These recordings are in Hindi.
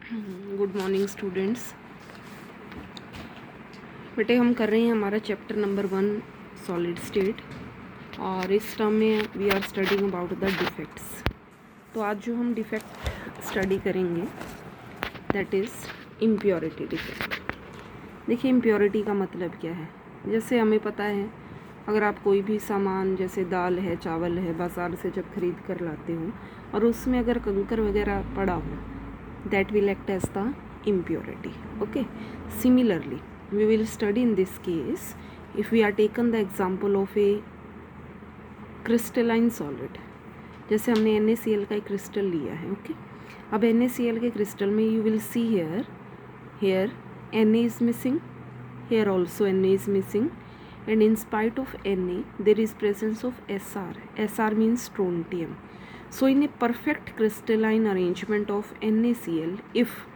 Good morning students. बेटे हम कर रहे हैं हमारा चैप्टर नंबर 1 सॉलिड स्टेट, और इस टर्म में we are studying about the defects. तो आज जो हम डिफेक्ट स्टडी करेंगे दैट इज़ इम्प्योरिटी डिफेक्ट। देखिए इम्प्योरिटी का मतलब क्या है। जैसे हमें पता है, अगर आप कोई भी सामान जैसे दाल है, चावल है, बाज़ार से जब खरीद कर लाते हो और उसमें अगर कंकर वगैरह पड़ा हो, that will act as the impurity. Okay, similarly we will study in this case if we are taken the example of a crystalline solid। जैसे हमने NaCl का एक क्रिस्टल लिया है। ओके, अब NaCl के क्रिस्टल में you will see here Na is missing, here also Na is missing, and in spite of Na there is presence of Sr. Sr means strontium. So in a perfect crystalline arrangement of NaCl, if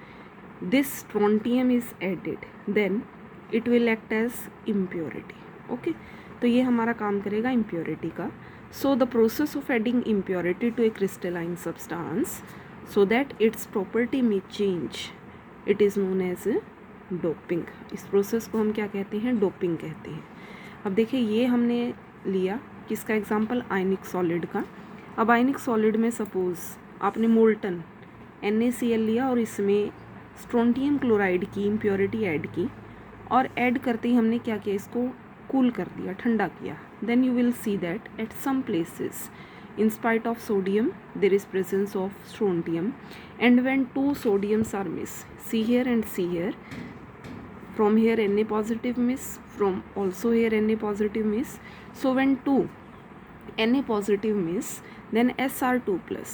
this strontium is added, then it will act as impurity. Okay, तो ये हमारा काम करेगा impurity का. So the process of adding impurity to a crystalline substance so that its property may change, it is known as doping. इस प्रोसेस को हम क्या कहते हैं? डोपिंग कहते हैं. अब देखिए ये हमने लिया किसका एग्जाम्पल? आयनिक सॉलिड का. अब आयनिक सॉलिड में सपोज़ आपने मोल्टन NaCl लिया और इसमें स्ट्रोंटियम क्लोराइड की इम्प्योरिटी ऐड की, और ऐड करते ही हमने क्या किया? इसको कूल कर दिया, ठंडा किया. Then you will see that at some places in spite of sodium there is presence of strontium, and when two sodiums are miss, see here and see here, from here Na positive miss, from also here Na positive miss. So when two Na positive miss, then Sr2 plus.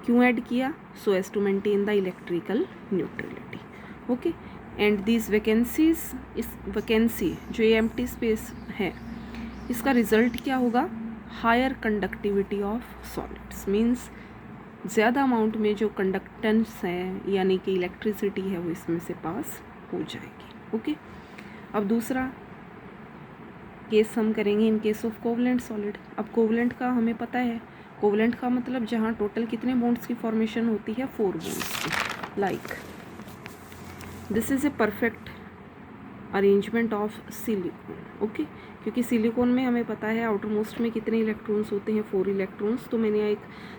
क्यों ऐड किया? So as to maintain the electrical neutrality. Okay, and these vacancies, इस वैकेंसी जो ये एम्प्टी स्पेस है, इसका रिजल्ट क्या होगा? Higher conductivity of solids, means ज़्यादा अमाउंट में जो कंडक्टेंस है यानी कि इलेक्ट्रिसिटी है वो इसमें से पास हो जाएगी. ओके, अब दूसरा केस हम करेंगे in case of covalent solid. अब कोवलेंट का हमें पता है, कोवलेंट का मतलब जहाँ टोटल कितने बॉन्ड्स की फॉर्मेशन होती है? 4 बॉन्ड्स की. Like this is a perfect arrangement of silicon. Okay, क्योंकि सिलिकॉन में हमें पता है आउटर मोस्ट में कितने इलेक्ट्रॉन्स होते हैं? 4 इलेक्ट्रॉन्स. तो मैंने एक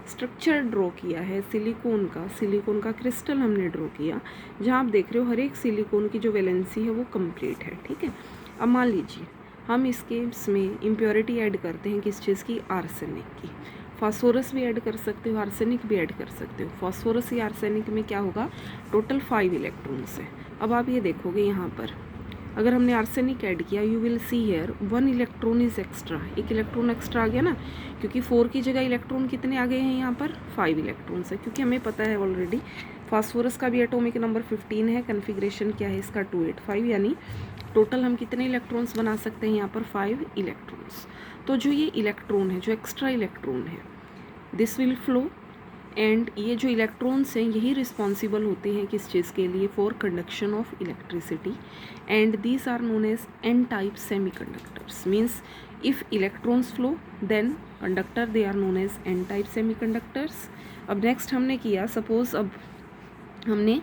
स्ट्रक्चर ड्रॉ किया है सिलिकॉन का क्रिस्टल हमने ड्रॉ किया, जहाँ आप देख रहे हो हर एक सिलिकॉन की जो वैलेंसी है वो कंप्लीट है. ठीक है, अब मान लीजिए हम इसमें इम्प्योरिटी ऐड करते हैं किस चीज़ की? आर्सेनिक की. फास्फोरस भी ऐड कर सकते हो, आर्सेनिक भी ऐड कर सकते हो. फास्फोरस या आर्सेनिक में क्या होगा? टोटल 5 इलेक्ट्रॉन्स है. अब आप ये देखोगे यहाँ पर अगर हमने आर्सेनिक ऐड किया, you will see here 1 electron is extra. एक इलेक्ट्रॉन एक्स्ट्रा आ गया ना, क्योंकि 4 की जगह इलेक्ट्रॉन कितने आ गए हैं? यहाँ पर 5 इलेक्ट्रॉन्स है. क्योंकि हमें पता है ऑलरेडी फास्फोरस का भी एटॉमिक नंबर 15 है, कन्फिग्रेशन क्या है इसका? 285. यानी टोटल हम कितने इलेक्ट्रॉन्स बना सकते हैं यहाँ पर? 5 इलेक्ट्रॉन्स. तो जो ये इलेक्ट्रॉन है, जो एक्स्ट्रा इलेक्ट्रॉन है, दिस विल फ्लो, एंड ये जो इलेक्ट्रॉन्स हैं यही रिस्पॉन्सिबल होते हैं किस चीज़ के लिए? For conduction of electricity, and these are known as N type semiconductors. Means if electrons flow then conductor, they are known as N type semiconductors. अब नेक्स्ट हमने किया, सपोज अब हमने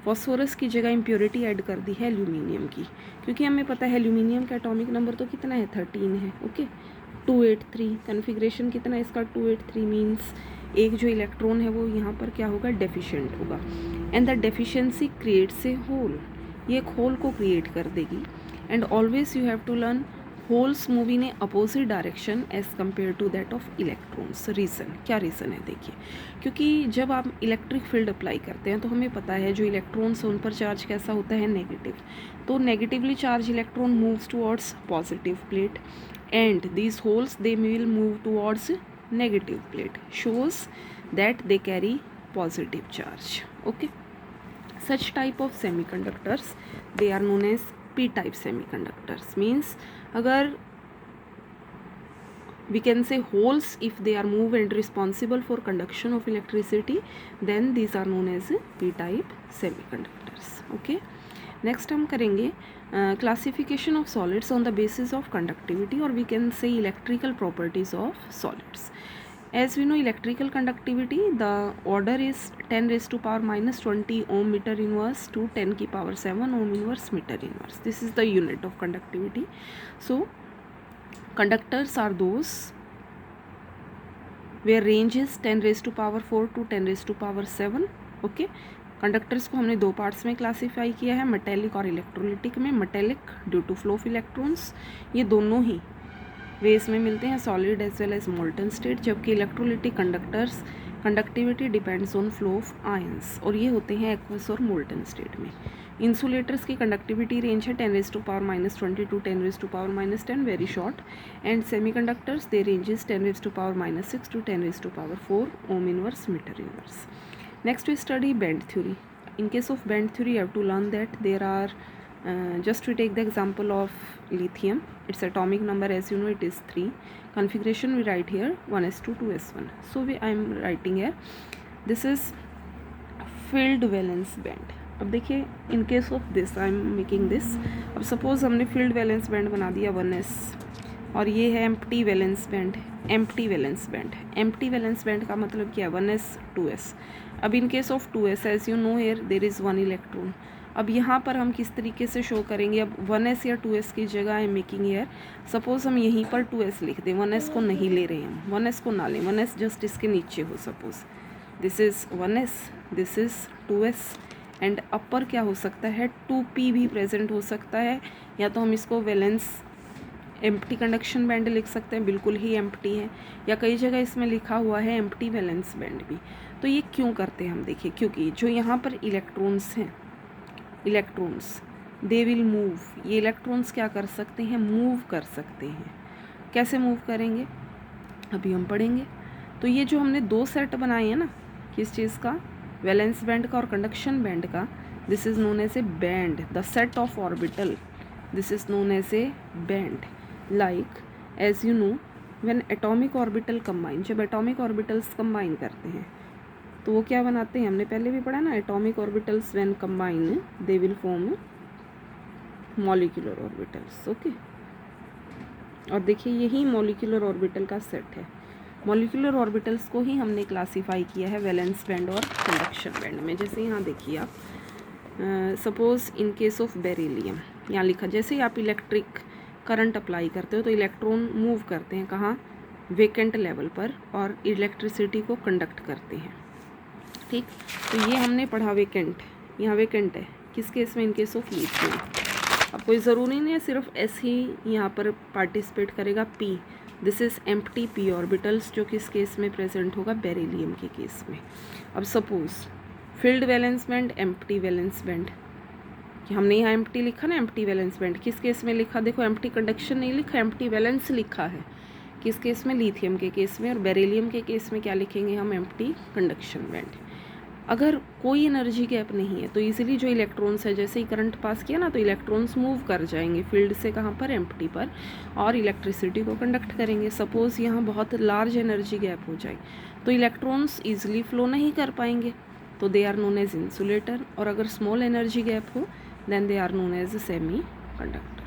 फॉस्फोरस की जगह इम्प्योरिटी ऐड कर दी है एल्यूमिनियम की, क्योंकि हमें पता है एल्यूमिनियम का एटॉमिक नंबर तो कितना है? 13 है. ओके, 283. कन्फिग्रेशन कितना है इसका? 283. मीन्स एक जो इलेक्ट्रॉन है वो यहाँ पर क्या होगा? डेफिशिएंट होगा. And the deficiency creates a hole. ये एक होल को क्रिएट कर देगी. And always you have to learn holes move in a opposite direction as compare to that of electrons. Reason क्या? रीज़न है देखिए, क्योंकि जब आप इलेक्ट्रिक फील्ड अप्लाई करते हैं तो हमें पता है जो इलेक्ट्रॉन्स उन पर चार्ज कैसा होता है? नेगेटिव. तो negatively charge electron moves towards positive plate, and these holes they will move towards negative plate, shows that they carry positive charge. Okay, such type of semiconductors they are known as p type semiconductors. Means अगर we can say holes, if they are moved and responsible for conduction of electricity, then these are known as p type semiconductors. Okay, next हम करेंगे classification of solids on the basis of conductivity, और we can say electrical properties of solids. As we know, electrical conductivity, the order is 10 raised to power minus 20 ohm meter inverse to 10 की power 7 ohm inverse meter inverse. This is the unit of conductivity. So conductors are those where range is 10 raised to power 4 to 10 raised to power 7. Okay, conductors को हमने दो पार्ट्स में क्लासीफाई किया है, मेटेलिक और इलेक्ट्रोलिटिक में. Metallic due to flow of electrons, ये दोनों ही वेज में मिलते हैं, solid as well as molten state. जबकि electrolytic conductors conductivity depends on flow of ions, और ये होते हैं एक्वस और मोल्टन स्टेट में. इंसुलेटर्स की कंडक्टिविटी रेंज है 10 raised to power minus 20 to 10 raised to power minus 10, very short. And semiconductors they range is 10 raised to power minus 6 to 10 raised to power 4 ohm inverse meter inverse. Next we study band theory. In case of band theory, you have to learn that there are just we take the example of lithium. Its atomic number, as you know, it is 3. Configuration we write here 1s2 2s1. So I am writing here, this is filled valence band. अब देखिए, in case of this I am making this. अब suppose हमने filled valence band बना दिया 1s, और ये है empty valence band. empty valence band, empty valence band का मतलब क्या है, 1s 2s. अब in case of 2s, as you know here there is 1 electron. अब यहाँ पर हम किस तरीके से शो करेंगे, अब 1s या 2s की जगह I am making year, suppose हम यहीं पर 2s लिख दें, 1s को नहीं ले रहे हैं, 1s को ना लें, 1s जस्ट इसके नीचे हो. Suppose this is 1s, this is 2s, and upper क्या हो सकता है, 2p भी प्रेजेंट हो सकता है, या तो हम इसको वैलेंस एम्प्टी कंडक्शन बैंड लिख सकते हैं, बिल्कुल ही एम्प्टी है, या कई जगह इसमें लिखा हुआ है एम्प्टी वैलेंस बैंड भी. तो ये क्यों करते हैं हम, देखिए, क्योंकि जो यहाँ पर इलेक्ट्रॉन्स हैं, इलेक्ट्रॉन्स दे विल मूव. ये इलेक्ट्रॉन्स क्या कर सकते हैं, मूव कर सकते हैं. कैसे मूव करेंगे अभी हम पढ़ेंगे. तो ये जो हमने दो सेट बनाए हैं ना, किस चीज़ का, वैलेंस बैंड का और कंडक्शन बैंड का, this is known as a band. The set of orbital, this is known as a band. Like as you know, when atomic orbital combine, जब एटॉमिक ऑर्बिटल्स कंबाइन करते हैं तो वो क्या बनाते हैं, हमने पहले भी पढ़ा ना, atomic orbitals when combine they will form molecular orbitals. Okay, और देखिए यही मॉलिक्यूलर ऑर्बिटल का सेट है. मॉलिक्यूलर ऑर्बिटल्स को ही हमने क्लासीफाई किया है वैलेंस बैंड और कंडक्शन बैंड में. जैसे यहाँ देखिए आप, suppose in case of beryllium, यहाँ लिखा, जैसे ही आप इलेक्ट्रिक करंट अप्लाई करते हो तो इलेक्ट्रॉन मूव करते हैं कहाँ, वेकेंट लेवल पर, और इलेक्ट्रिसिटी को कंडक्ट करते हैं. ठीक, तो ये हमने पढ़ा वेकेंट, यहाँ वेकेंट है किस केस में, इन केस ऑफ लिथियम. अब कोई ज़रूरी नहीं है सिर्फ एस ही यहाँ पर पार्टिसिपेट करेगा, P, this is empty P orbitals, जो किस केस में प्रेजेंट होगा, बेरिलियम के केस में. अब suppose field valence band, empty valence band, कि हमने यहाँ एम्प्टी लिखा ना, एम्प्टी वैलेंस बैंड किस केस में लिखा, देखो एम्प्टी कंडक्शन नहीं लिखा, एम्प्टी वैलेंस लिखा है. किस केस में, लिथियम के केस में. और बेरिलियम के केस में क्या लिखेंगे हम, एम्प्टी कंडक्शन बैंड. अगर कोई एनर्जी गैप नहीं है तो इजीली जो इलेक्ट्रॉन्स है, जैसे ही करंट पास किया ना तो इलेक्ट्रॉन्स मूव कर जाएंगे फील्ड से कहाँ पर, एम्प्टी पर, और इलेक्ट्रिसिटी को कंडक्ट करेंगे. सपोज़ यहाँ बहुत लार्ज एनर्जी गैप हो जाए तो इलेक्ट्रॉन्स ईजिली फ्लो नहीं कर पाएंगे, तो they are known as insulator. और अगर स्मॉल एनर्जी गैप हो then they are known as semi conductor.